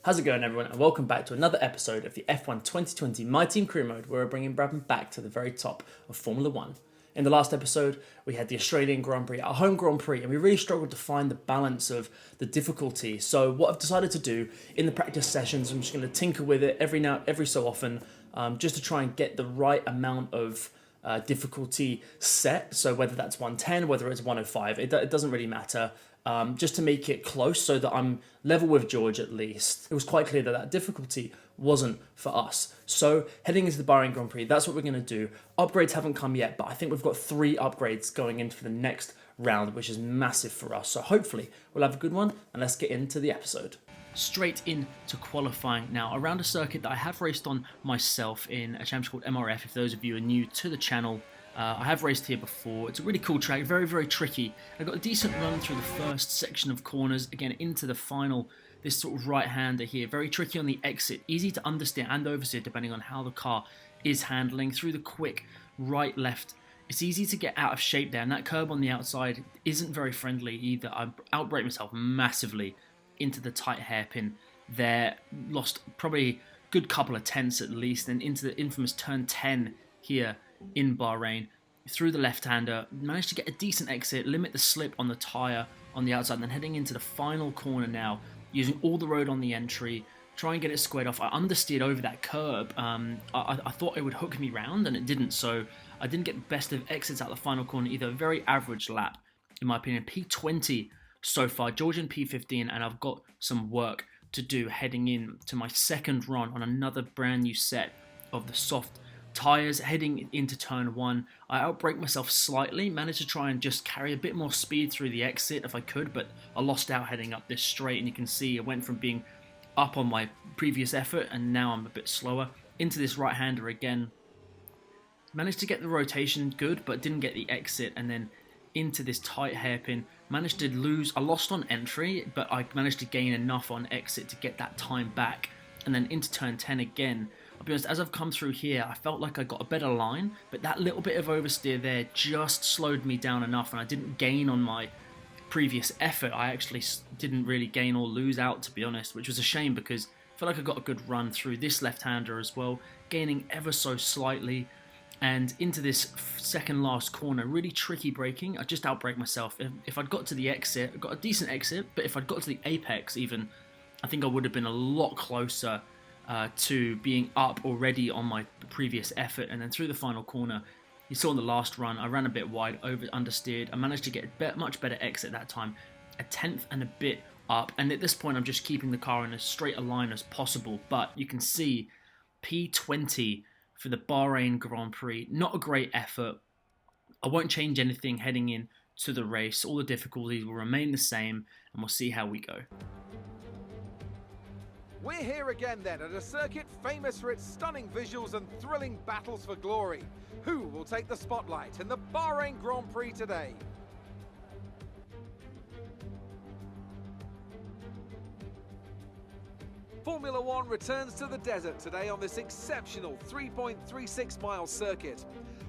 How's it going, everyone, and welcome back to another episode of the F1 2020 My Team Career Mode, where we're bringing Brabham back to the very top of Formula 1. In the last episode, we had the Australian Grand Prix, our home Grand Prix, and we really struggled to find the balance of the difficulty. So what I've decided to do in the practice sessions, I'm just going to tinker with it every so often, just to try and get the right amount of difficulty set. So whether that's 110, whether it's 105, it doesn't really matter. Just to make it close so that I'm level with George at least. It was quite clear that that difficulty wasn't for us. So heading into the Bahrain Grand Prix, that's what we're going to do. Upgrades haven't come yet, but I think we've got 3 upgrades going into the next round, which is massive for us. So hopefully we'll have a good one, and let's get into the episode. Straight into qualifying now, around a circuit that I have raced on myself in a championship called MRF, if those of you are new to the channel. I have raced here before. It's a really cool track, very, very tricky. I got a decent run through the first section of corners, again into the final, this sort of right-hander here. Very tricky on the exit, easy to understeer and oversteer depending on how the car is handling. Through the quick right-left, it's easy to get out of shape there, and that curb on the outside isn't very friendly either. I outbraked myself massively into the tight hairpin there, lost probably a good couple of tenths at least, and into the infamous turn 10 here in Bahrain. Through the left-hander, managed to get a decent exit, limit the slip on the tyre on the outside, and then heading into the final corner now, using all the road on the entry, try and get it squared off. I understeered over that curb. I thought it would hook me round, and it didn't, so I didn't get the best of exits out the final corner either. A very average lap, in my opinion. P20 so far, Georgian P15, and I've got some work to do heading in to my second run on another brand new set of the soft tyres. Heading into turn 1, I outbraked myself slightly, managed to try and just carry a bit more speed through the exit if I could, but I lost out heading up this straight, and you can see I went from being up on my previous effort and now I'm a bit slower. Into this right-hander again, managed to get the rotation good, but didn't get the exit, and then into this tight hairpin, managed to lose. I lost on entry, but I managed to gain enough on exit to get that time back, and then into turn 10 again. I'll be honest, as I've come through here, I felt like I got a better line, but that little bit of oversteer there just slowed me down enough, and I didn't gain on my previous effort. I actually didn't really gain or lose out, to be honest, which was a shame because I felt like I got a good run through this left-hander as well, gaining ever so slightly, and into this second last corner, really tricky braking. I just outbraked myself. If I'd got to the exit, I got a decent exit, but if I'd got to the apex even, I think I would have been a lot closer to being up already on my previous effort. And then through the final corner, you saw in the last run, I ran a bit wide, understeered. I managed to get a much better exit that time, a tenth and a bit up. And at this point, I'm just keeping the car in as straight a line as possible. But you can see P20 for the Bahrain Grand Prix. Not a great effort. I won't change anything heading in to the race. All the difficulties will remain the same, and we'll see how we go. We're here again then at a circuit famous for its stunning visuals and thrilling battles for glory. Who will take the spotlight in the Bahrain Grand Prix today? Formula 1 returns to the desert today on this exceptional 3.36 mile circuit.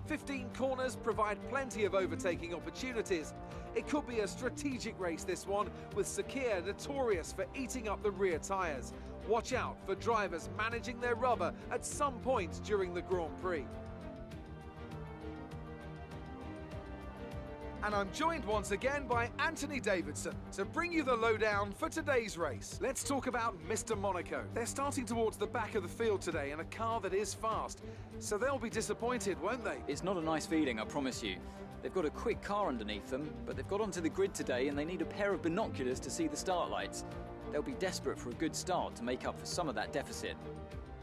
15 corners provide plenty of overtaking opportunities. It could be a strategic race, this one, with Sakir notorious for eating up the rear tyres. Watch out for drivers managing their rubber at some point during the Grand Prix. And I'm joined once again by Anthony Davidson to bring you the lowdown for today's race. Let's talk about Mr. Monaco. They're starting towards the back of the field today in a car that is fast, so they'll be disappointed, won't they? It's not a nice feeling, I promise you. They've got a quick car underneath them, but they've got onto the grid today and they need a pair of binoculars to see the start lights. They'll be desperate for a good start to make up for some of that deficit.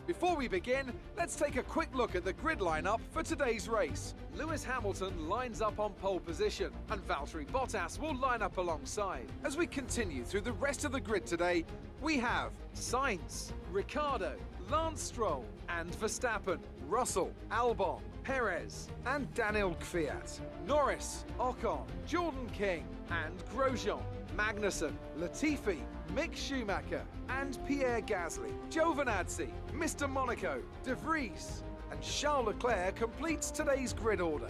Before we begin, let's take a quick look at the grid lineup for today's race. Lewis Hamilton lines up on pole position, and Valtteri Bottas will line up alongside. As we continue through the rest of the grid today, we have Sainz, Ricciardo, Lance Stroll, and Verstappen, Russell, Albon, Perez, and Daniel Kvyat, Norris, Ocon, Jordan King, and Grosjean, Magnussen, Latifi, Mick Schumacher, and Pierre Gasly. Giovinazzi, Mr. Monaco, De Vries, and Charles Leclerc completes today's grid order.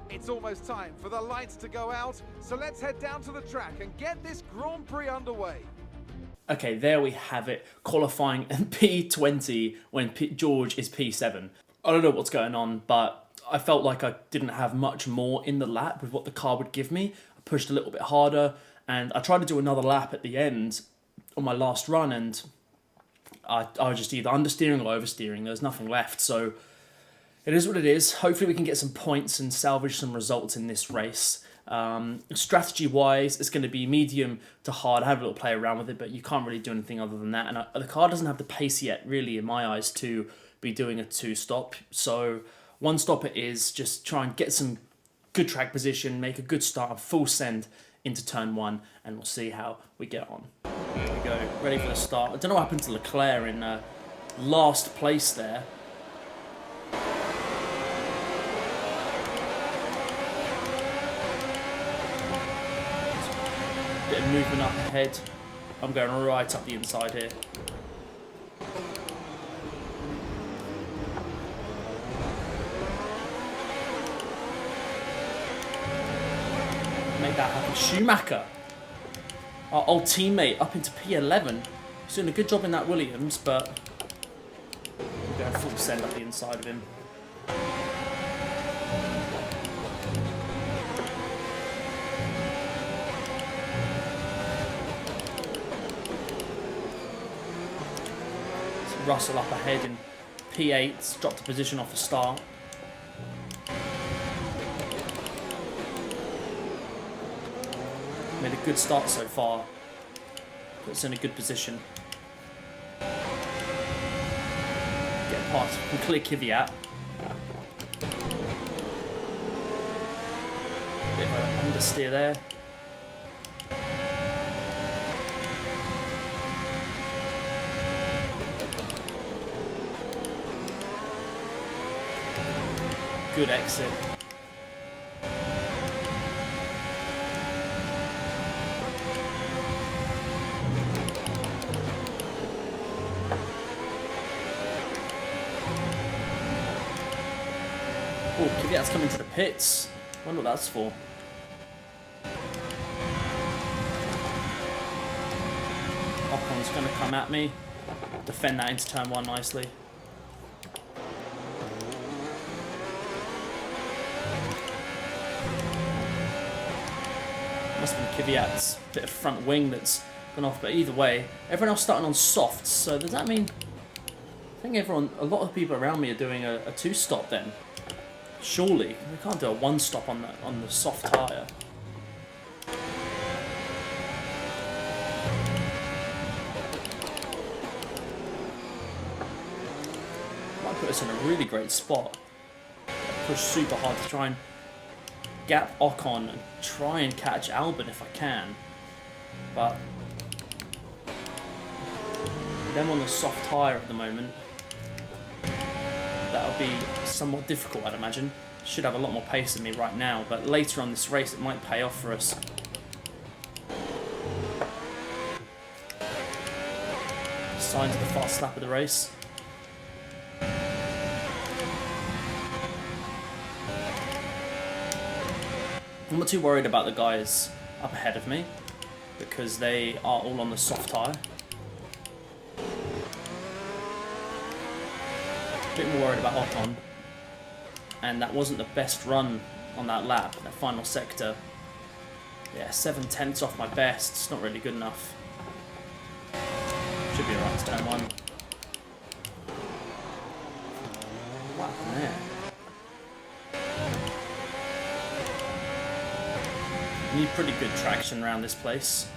It's almost time for the lights to go out, so let's head down to the track and get this Grand Prix underway. Okay, there we have it. Qualifying P20 when George is P7. I don't know what's going on, but I felt like I didn't have much more in the lap with what the car would give me. I pushed a little bit harder, and I tried to do another lap at the end on my last run, and I was just either understeering or oversteering. There was nothing left, so it is what it is. Hopefully we can get some points and salvage some results in this race. Strategy-wise, it's going to be medium to hard. I have a little play around with it, but you can't really do anything other than that. And the car doesn't have the pace yet, really, in my eyes, to be doing a 2-stop. So 1-stop it is. Just try and get some good track position, make a good start, full send into turn 1, and we'll see how we get on. Here we go, ready for the start. I don't know what happened to Leclerc in last place there. Bit of movement up ahead. I'm going right up the inside here. Make that happen. Schumacher, our old teammate, up into P11. He's doing a good job in that Williams, but we're going full send up the inside of him. Russell up ahead in P8, dropped a position off the start. Made a good start so far. Puts in a good position. Get past and clear Kvyat. Bit of an understeer there. Good exit. Oh, Kvyat's coming to the pits. Wonder what that's for. Ocon's going to come at me. Defend that into turn 1 nicely. Must have been Kvyat's bit of front wing that's gone off, but either way, everyone else starting on softs. So does that mean? I think a lot of the people around me are doing a 2-stop then. Surely we can't do a 1-stop on the soft tyre. Might put us in a really great spot. Push super hard to try and gap Ocon and try and catch Albon if I can, but them on the soft tyre at the moment, that'll be somewhat difficult, I'd imagine. Should have a lot more pace than me right now, but later on this race it might pay off for us. Signs of the fast lap of the race. I'm not too worried about the guys up ahead of me because they are all on the soft tyre. A bit more worried about Ocon, and that wasn't the best run on that lap, that final sector. Yeah, 7/10 off my best, it's not really good enough. Should be alright, turn 1. What happened there? Need pretty good traction around this place,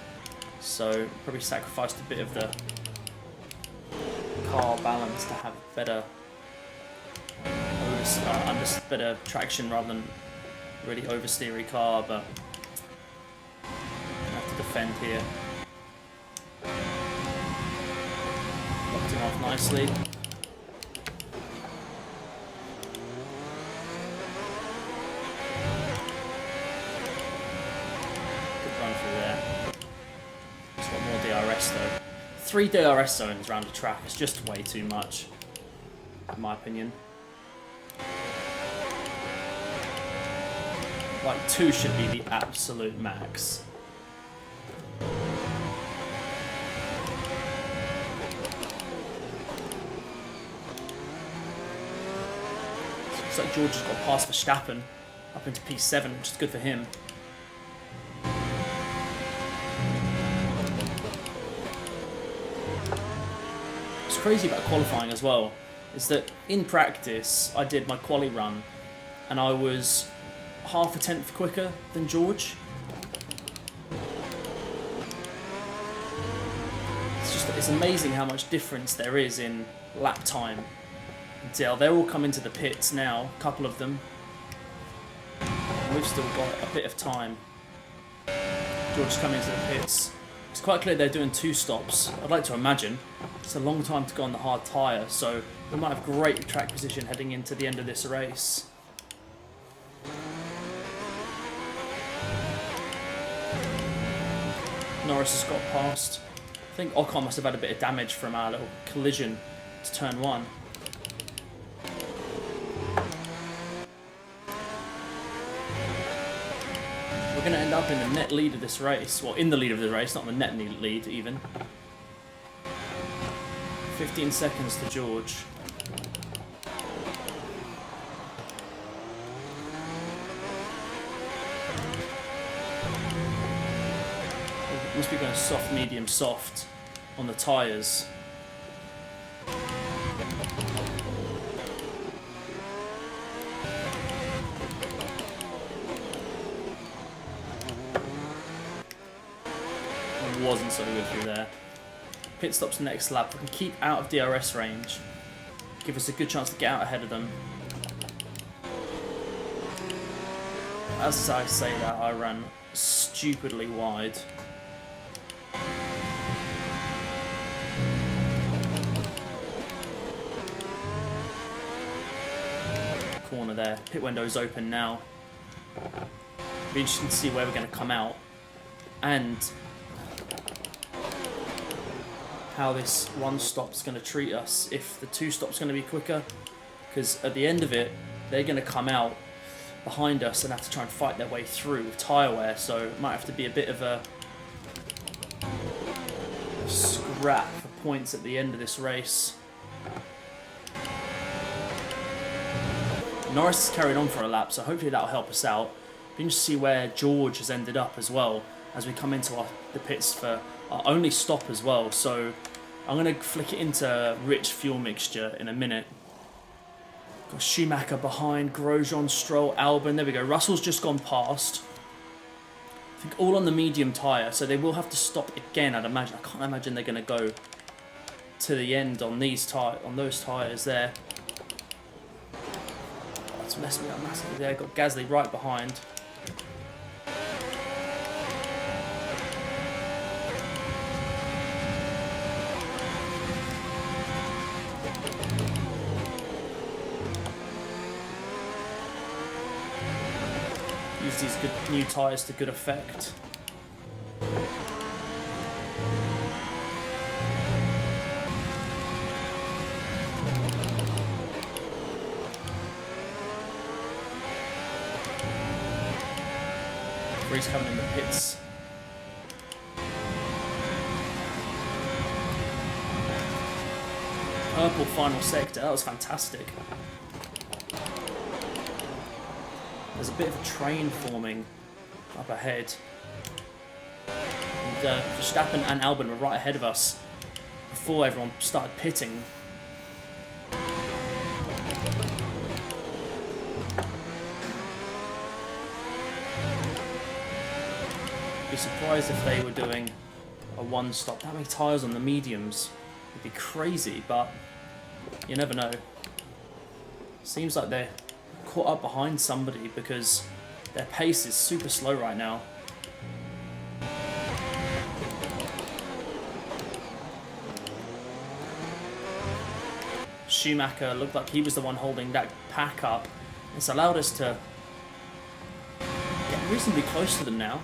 so probably sacrificed a bit of the car balance to have better traction rather than really oversteery car, but I have to defend here. Locked him off nicely. Though. 3 DRS zones around the track is just way too much, in my opinion. Like 2 should be the absolute max. Looks like George has got past Verstappen up into P7, which is good for him. What's crazy about qualifying as well is that in practice I did my quali run and I was half a tenth quicker than George. It's amazing how much difference there is in lap time. Until they're all coming to the pits now, a couple of them. And we've still got a bit of time. George's coming to the pits. It's quite clear they're doing 2 stops. I'd like to imagine. It's a long time to go on the hard tyre, so we might have great track position heading into the end of this race. Norris has got past. I think Ocon must have had a bit of damage from our little collision to turn 1. We're going to end up in the net lead of this race. Well, in the lead of the race, not the net lead even. 15 seconds to George. Must be going soft, medium, soft on the tyres. Wasn't so good through there. Pit stops next lap. We can keep out of DRS range. Give us a good chance to get out ahead of them. As I say that, I ran stupidly wide. Corner there. Pit window's open now. Be interesting to see where we're going to come out and how this 1 stop's going to treat us. If the 2 stop's going to be quicker, because at the end of it they're going to come out behind us and have to try and fight their way through with tyre wear, so it might have to be a bit of a scrap for points at the end of this race. Norris has carried on for a lap, so hopefully that'll help us out. Be interesting to see where George has ended up as well as we come into the pits for our only stop as well. So I'm going to flick it into rich fuel mixture in a minute. Got Schumacher behind, Grosjean, Stroll, Albon. There we go. Russell's just gone past. I think all on the medium tyre, so they will have to stop again, I'd imagine. I can't imagine they're going to go to the end on those tyres there. It's messed me up massively there. Got Gasly right behind. Use these good new tyres to good effect. Prix coming in the pits. Purple final sector, that was fantastic. There's a bit of a train forming up ahead. And Verstappen and Albon were right ahead of us before everyone started pitting. Be surprised if they were doing a 1 stop. That many tyres on the mediums would be crazy, but you never know. Seems like they're caught up behind somebody because their pace is super slow right now. Schumacher looked like he was the one holding that pack up. It's allowed us to get reasonably close to them now.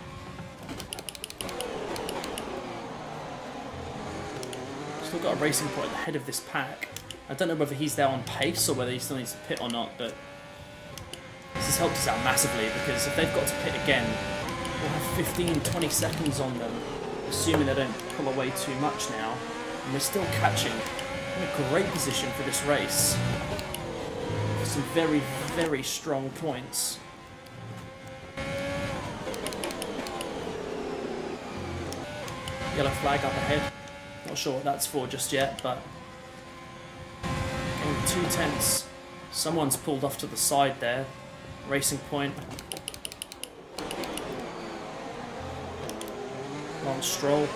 Still got a racing point at the head of this pack. I don't know whether he's there on pace or whether he still needs to pit or not, but this has helped us out massively because if they've got to pit again, we'll have 15-20 seconds on them, assuming they don't pull away too much now, and we're still catching. In a great position for this race. Some very, very strong points. Yellow flag up ahead. Not sure what that's for just yet, but only 2 tenths. Someone's pulled off to the side there. Racing point. Lance Stroll.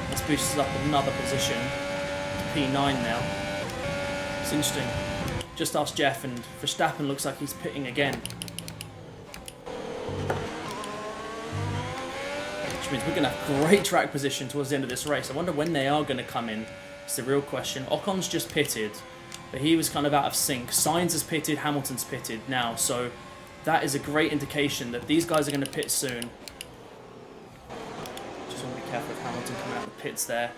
Let's boost us up another position to P9 now. It's interesting. Just asked Jeff, and Verstappen looks like he's pitting again. Which means we're going to have great track position towards the end of this race. I wonder when they are going to come in. It's the real question. Ocon's just pitted, but he was kind of out of sync. Sainz has pitted, Hamilton's pitted now, so that is a great indication that these guys are going to pit soon. Just want to be careful of Hamilton coming out of the pits there.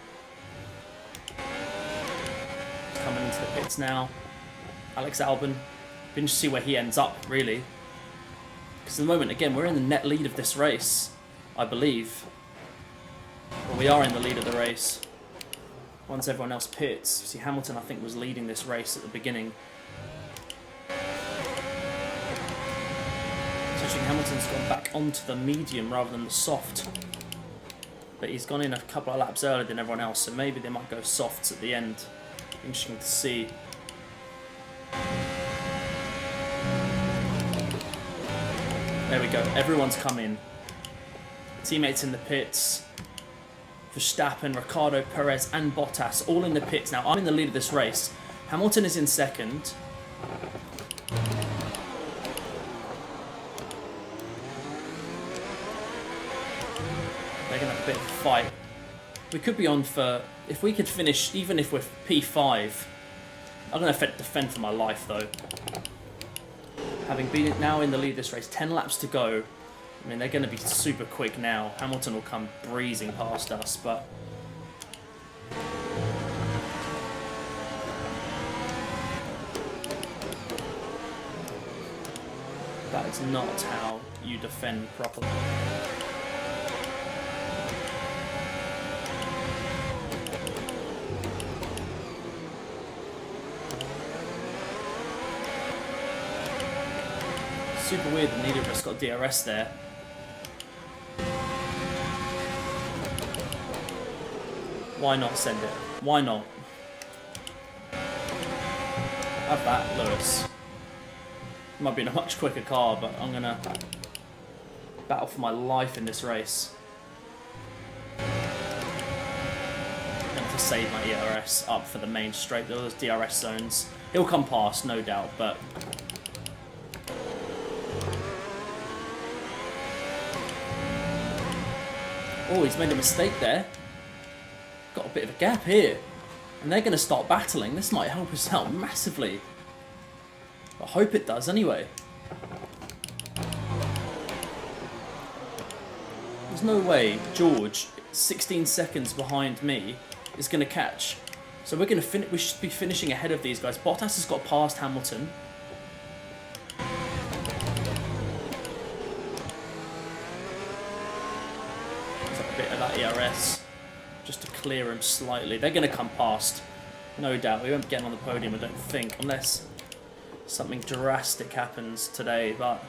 He's coming into the pits now. Alex Albon. Be interesting to see where he ends up, really. Because at the moment, again, we're in the net lead of this race, I believe. Well, we are in the lead of the race. Once everyone else pits. See, Hamilton, I think, was leading this race at the beginning. So Hamilton's gone back onto the medium rather than the soft. But he's gone in a couple of laps earlier than everyone else, so maybe they might go softs at the end. Interesting to see. There we go, everyone's come in. Teammates in the pits. Verstappen, Ricciardo, Perez and Bottas all in the pits. Now I'm in the lead of this race. Hamilton is in second. They're going to have a bit of a fight. We could be on for... If we could finish, even if we're P5... I'm going to defend for my life though. Having been now in the lead of this race, 10 laps to go. I mean, they're going to be super quick now. Hamilton will come breezing past us, but... that is not how you defend properly. Super weird that neither of us got DRS there. Why not send it? Why not? Have that, Lewis. Might be in a much quicker car, but I'm gonna battle for my life in this race. I'm gonna have to save my ERS up for the main straight. Those DRS zones. He'll come past, no doubt, but... oh, he's made a mistake there. Got a bit of a gap here. And they're going to start battling. This might help us out massively. I hope it does anyway. There's no way George, 16 seconds behind me, is going to catch. So we're going to we should be finishing ahead of these guys. Bottas has got past Hamilton. A bit of that ERS just to clear him slightly. They're going to come past, no doubt. We won't be getting on the podium, I don't think, unless something drastic happens today, but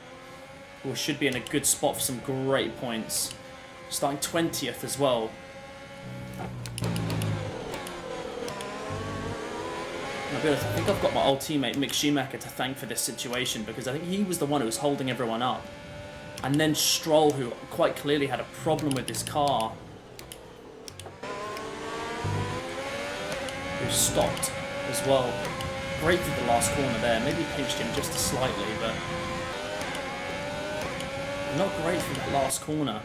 we should be in a good spot for some great points. Starting 20th as well. I think I've got my old teammate Mick Schumacher to thank for this situation, because I think he was the one who was holding everyone up. And then Stroll, who quite clearly had a problem with his car, who stopped as well. Great for the last corner there. Maybe pinched him just slightly, but not great for that last corner.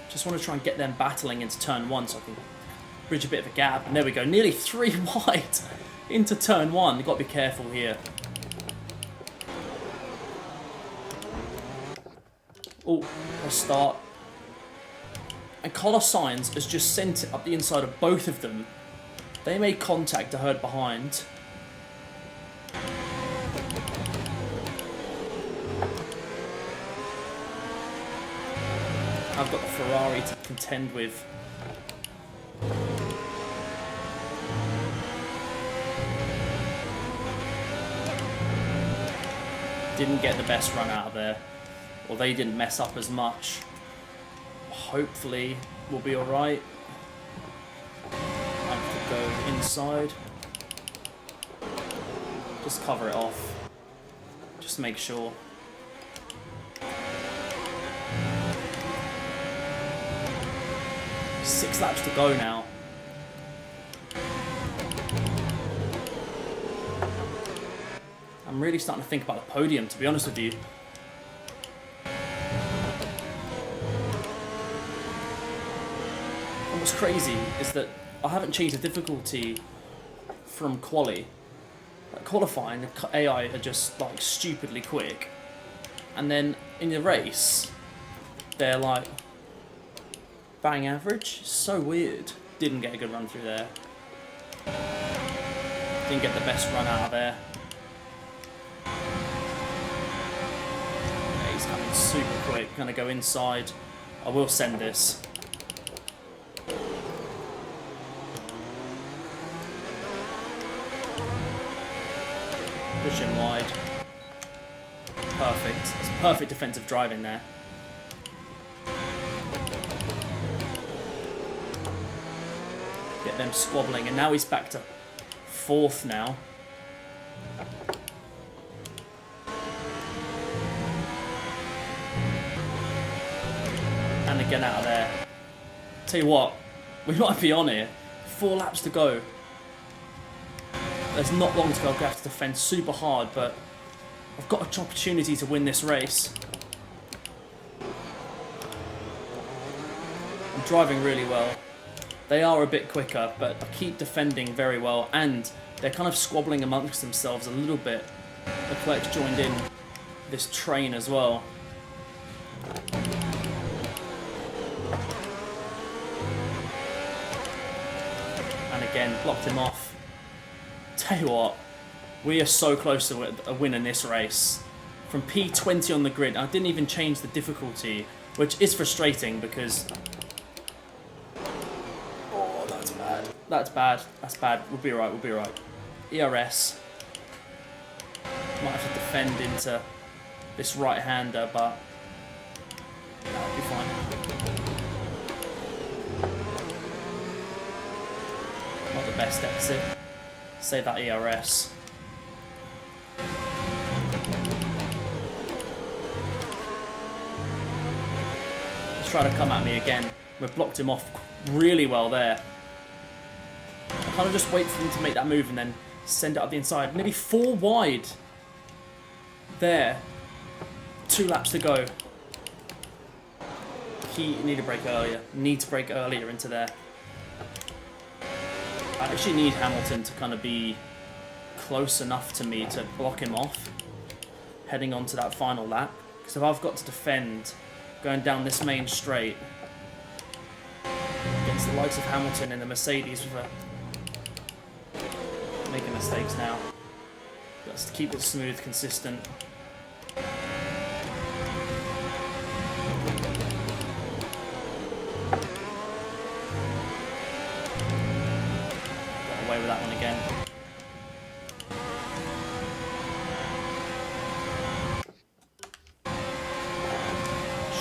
Just want to try and get them battling into turn one so I can bridge a bit of a gap. And there we go, nearly 3 wide into turn one. You've got to be careful here. Oh, a start. And Carlos Sainz has just sent it up the inside of both of them. They made contact, I heard behind. I've got the Ferrari to contend with. didn't get the best run out of there, or they didn't mess up as much. Hopefully we'll be alright. I have to go inside. Just cover it off. Just make sure. Six laps to go now. I'm really starting to think about the podium, to be honest with you. And what's crazy is that I haven't changed the difficulty from quali. Like qualifying, the AI are just like stupidly quick, and then in the race, they're like bang average. So weird. Didn't get a good run through there. Didn't get the best run out of there. Yeah, he's coming super quick. Gonna go inside. I will send this. Push him wide. Perfect. It's perfect defensive driving there. Get them squabbling, and now he's back to fourth now. And again out of there. Tell you what, we might be on here. 4 laps to go. There's not long to go. I'm going to have to defend super hard, but I've got an opportunity to win this race. I'm driving really well. They are a bit quicker, but I keep defending very well, and they're kind of squabbling amongst themselves a little bit. Leclerc's joined in this train as well. And again, blocked him off. Tell you what, we are so close to a win in this race. From P20 on the grid, I didn't even change the difficulty, which is frustrating because... Oh, that's bad. That's bad. That's bad. We'll be alright, we'll be alright. ERS. Might have to defend into this right-hander, but... that'll be fine. Not the best exit. Save that ERS. He's trying to come at me again. We've blocked him off really well there. I kind of just wait for him to make that move and then send it up the inside. Nearly 4 wide. There. 2 laps to go. He need to brake earlier. Need to brake earlier into there. I actually need Hamilton to kind of be close enough to me to block him off heading on to that final lap. Because if I've got to defend going down this main straight against the likes of Hamilton and the Mercedes with making mistakes now. Let's keep it smooth, consistent. With that one again.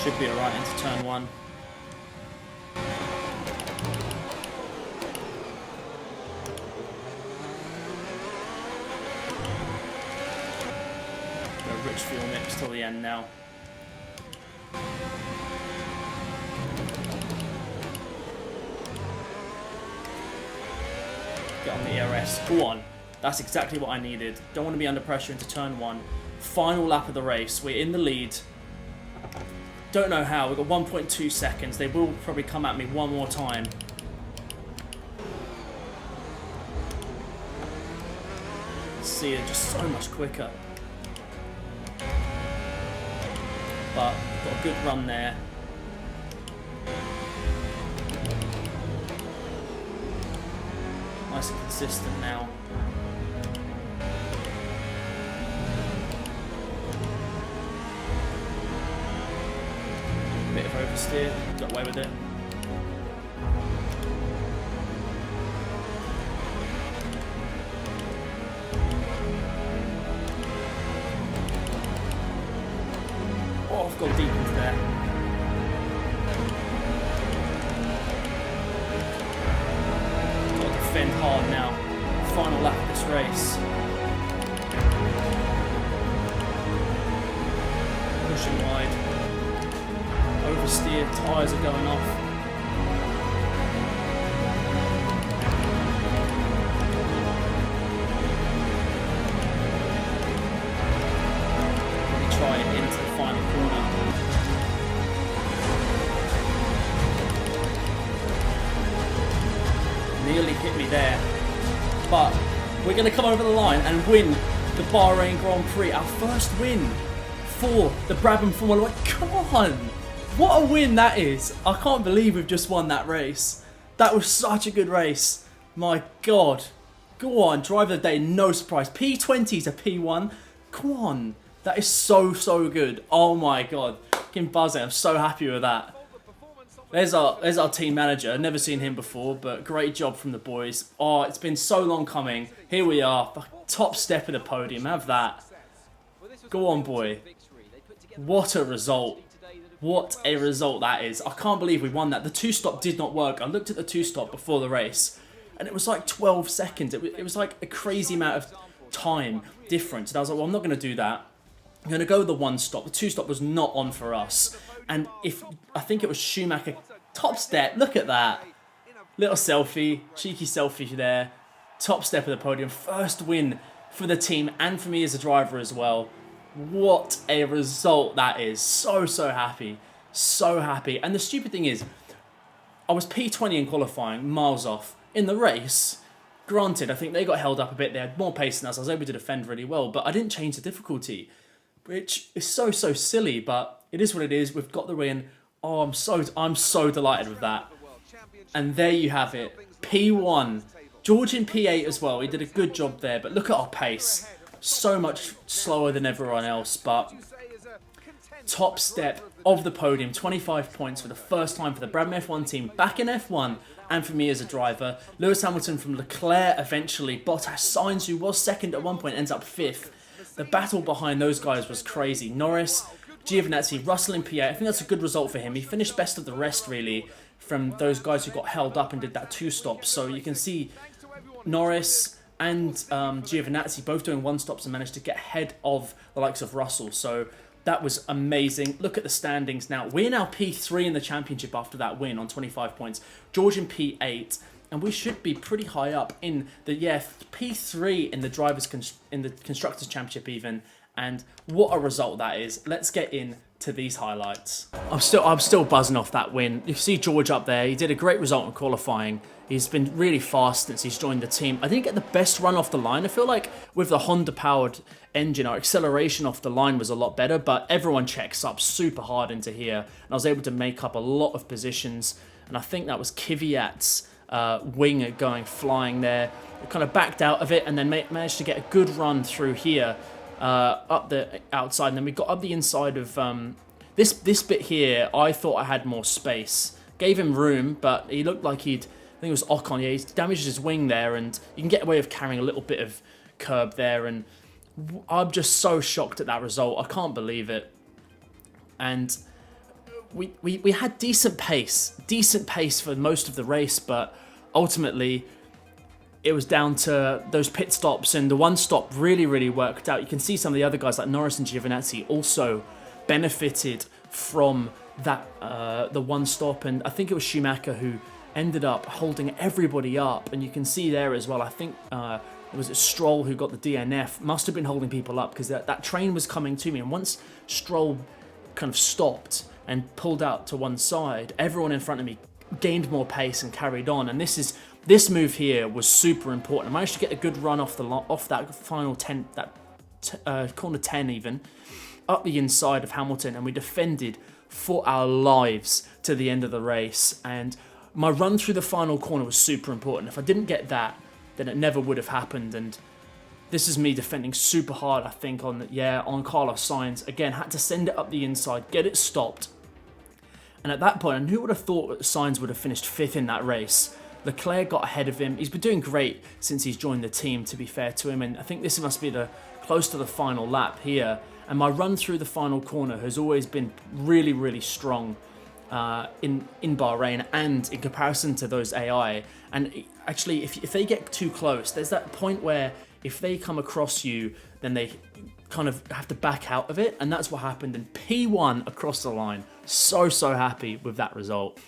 Should be alright into turn 1. Go rich fuel mix till the end now. Get on the ERS. Go on. That's exactly what I needed. Don't want to be under pressure into turn 1. Final lap of the race. We're in the lead. Don't know how. We've got 1.2 seconds. They will probably come at me one more time. See, they're just so much quicker. But got a good run there. Nice and consistent now. Bit of oversteer, got away with it. go deep into there. Got to defend hard now. Final lap of this race. Pushing wide. Oversteer, tyres are going off. Try it into the final corner. Nearly hit me there, but we're going to come over the line and win the Bahrain Grand Prix, our first win for the Brabham F1. Come on, what a win that is. I can't believe we've just won that race. That was such a good race. My God. Go on, driver of the day, no surprise. P20 to P1. Come on. That is so, so good. Oh my God. Fucking buzzing. I'm so happy with that. There's our team manager. Never seen him before, but great job from the boys. Oh, it's been so long coming. Here we are. Top step of the podium. Have that. Go on, boy. What a result. What a result that is. I can't believe we won that. The two-stop did not work. I looked at the two-stop before the race, and it was like 12 seconds. It was like a crazy amount of time difference. And I was like, well, I'm not going to do that. I'm going to go with the one stop. The two stop was not on for us. And I think it was Schumacher. Top step. Look at that. Little selfie. Cheeky selfie there. Top step of the podium. First win for the team and for me as a driver as well. What a result that is. So, so happy. So happy. And the stupid thing is, I was P20 in qualifying, miles off. In the race, granted, I think they got held up a bit. They had more pace than us. I was able to defend really well, but I didn't change the difficulty, which is so, so silly, but it is what it is. We've got the win. Oh, I'm so delighted with that. And there you have it. P1. George in P8 as well. He did a good job there, but look at our pace. So much slower than everyone else, but top step of the podium. 25 points for the first time for the Brabham F1 team back in F1 and for me as a driver. Lewis Hamilton from Leclerc eventually. Bottas, Sainz, who was second at one point, ends up fifth. The battle behind those guys was crazy. Norris, Giovinazzi, Russell in P8. I think that's a good result for him. He finished best of the rest, really, from those guys who got held up and did that two-stop. So you can see Norris and Giovinazzi both doing one-stops and managed to get ahead of the likes of Russell. So that was amazing. Look at the standings now. We're now P3 in the championship after that win on 25 points. George in P8. And we should be pretty high up in the P3 in the Constructors Championship even. And what a result that is. Let's get into these highlights. I'm still buzzing off that win. You see George up there. He did a great result in qualifying. He's been really fast since he's joined the team. I didn't get the best run off the line. I feel like with the Honda-powered engine, our acceleration off the line was a lot better, but everyone checks up super hard into here. And I was able to make up a lot of positions. And I think that was Kvyat's wing going flying there. We kind of backed out of it and then managed to get a good run through here up the outside. And then we got up the inside of this bit here. I thought I had more space. Gave him room, but he looked like I think it was Ocon, yeah, he damaged his wing there, and you can get away with carrying a little bit of curb there, and I'm just so shocked at that result. I can't believe it. And we had decent pace for most of the race, but ultimately it was down to those pit stops, and the one stop really, really worked out. You can see some of the other guys like Norris and Giovinazzi also benefited from that the one stop, and I think it was Schumacher who ended up holding everybody up, and you can see there as well, I think it was Stroll who got the DNF, must have been holding people up because that train was coming to me, and once Stroll kind of stopped and pulled out to one side, everyone in front of me gained more pace and carried on, and this move here was super important. I managed to get a good run off that final 10, corner 10 even, up the inside of Hamilton, and we defended for our lives to the end of the race, and my run through the final corner was super important. If I didn't get that, then it never would have happened. And this is me defending super hard, I think, on Carlos Sainz. Again, had to send it up the inside, get it stopped. And at that point, and who would have thought that Sainz would have finished 5th in that race? Leclerc got ahead of him. He's been doing great since he's joined the team, to be fair to him. And I think this must be close to the final lap here. And my run through the final corner has always been really, really strong in Bahrain and in comparison to those AI. And actually, if they get too close, there's that point where if they come across you, then they kind of have to back out of it. And that's what happened in P1 across the line. So happy with that result.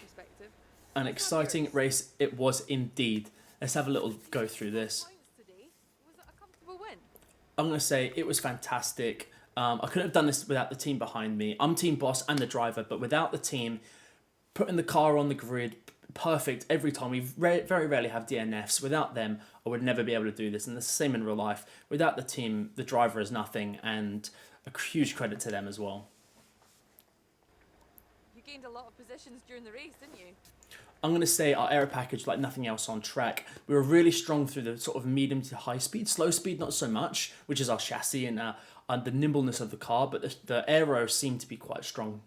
An exciting race it was indeed. Let's have a little go through this. I'm going to say it was fantastic. I couldn't have done this without the team behind me. I'm team boss and the driver, but without the team, putting the car on the grid, perfect every time. We very rarely have DNFs. Without them, I would never be able to do this. And the same in real life. Without the team, the driver is nothing, and a huge credit to them as well. You gained a lot of positions during the race, didn't you? I'm going to say our aero package, like nothing else on track. We were really strong through the sort of medium to high speed. Slow speed, not so much, which is our chassis and the nimbleness of the car, but the aero seemed to be quite strong.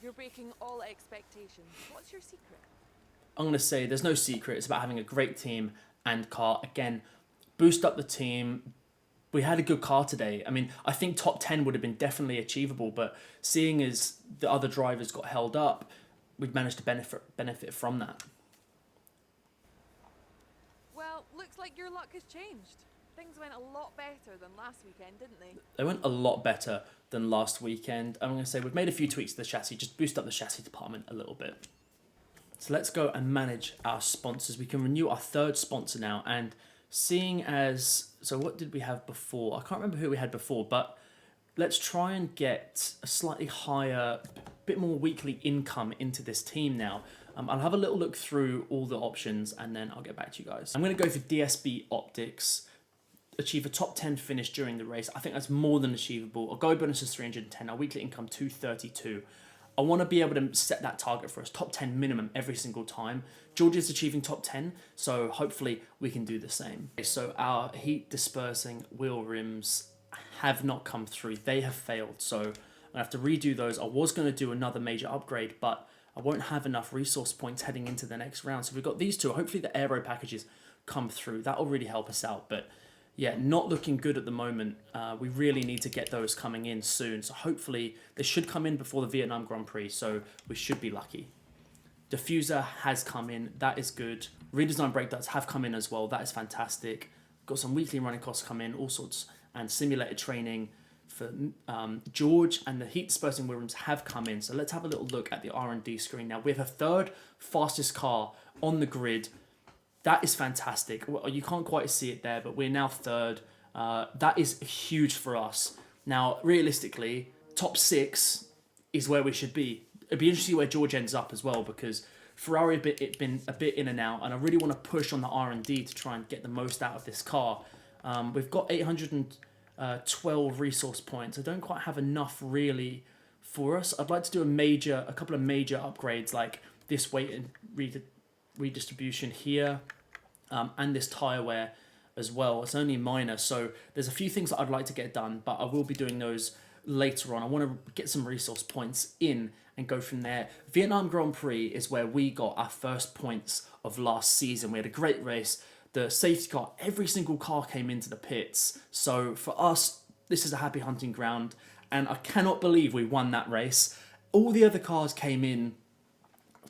You're breaking all expectations. What's your secret? I'm going to say there's no secret. It's about having a great team and car. Again, boost up the team. We had a good car today. I mean, I think top 10 would have been definitely achievable, but seeing as the other drivers got held up, we'd managed to benefit from that. Well, looks like your luck has changed. Things went a lot better than last weekend, didn't they? They went a lot better than last weekend. I'm going to say we've made a few tweaks to the chassis, just boost up the chassis department a little bit. So let's go and manage our sponsors. We can renew our third sponsor now, and seeing as... So what did we have before? I can't remember who we had before, but let's try and get a slightly higher, bit more weekly income into this team now. I'll have a little look through all the options and then I'll get back to you guys. I'm going to go for DSB Optics. Achieve a top 10 finish during the race. I think that's more than achievable. Our go bonus is 310, our weekly income 232. I want to be able to set that target for us, top 10 minimum every single time. Georgia's achieving top 10, so hopefully we can do the same. So our heat dispersing wheel rims have not come through. They have failed, so I'm going to have to redo those. I was going to do another major upgrade, but I won't have enough resource points heading into the next round. So we've got these two. Hopefully the aero packages come through. That'll really help us out, but yeah, not looking good at the moment. We really need to get those coming in soon. So hopefully they should come in before the Vietnam Grand Prix. So we should be lucky. Diffuser has come in. That is good. Redesigned brake ducts have come in as well. That is fantastic. Got some weekly running costs come in, all sorts, and simulated training for George, and the heat dispersing wheel rims have come in. So let's have a little look at the R&D screen now. We have a third fastest car on the grid. That is fantastic. Well, you can't quite see it there, but we're now third. That is huge for us. Now, realistically, top 6 is where we should be. It'd be interesting where George ends up as well, because Ferrari it's been a bit in and out, and I really want to push on the R&D to try and get the most out of this car. We've got 812 resource points. I don't quite have enough really for us. I'd like to do a couple of major upgrades, like this weight and redistribution here, and this tyre wear as well. It's only minor, so there's a few things that I'd like to get done, but I will be doing those later on. I want to get some resource points in and go from there. Vietnam Grand Prix is where we got our first points of last season. We had a great race. The safety car, every single car came into the pits. So for us, this is a happy hunting ground, and I cannot believe we won that race. All the other cars came in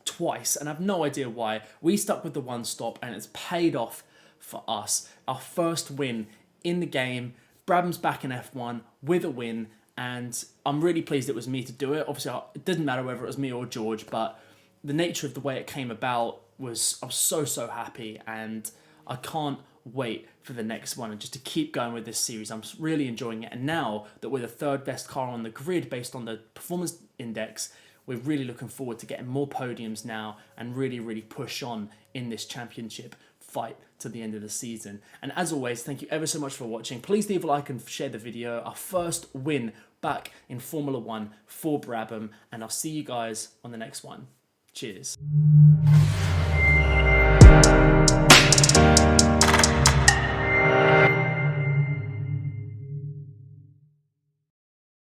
twice, and I have no idea why. We stuck with the one stop, and it's paid off for us. Our first win in the game. Brabham's back in F1 with a win, and I'm really pleased it was me to do it. Obviously, it didn't matter whether it was me or George, but the nature of the way it came about was, I was so happy, and I can't wait for the next one and just to keep going with this series. I'm really enjoying it, and now that we're the third best car on the grid based on the performance index, we're really looking forward to getting more podiums now and really push on in this championship fight to the end of the season. And as always, thank you ever so much for watching. Please leave a like and share the video. Our first win back in Formula 1 for Brabham, and I'll see you guys on the next one. Cheers.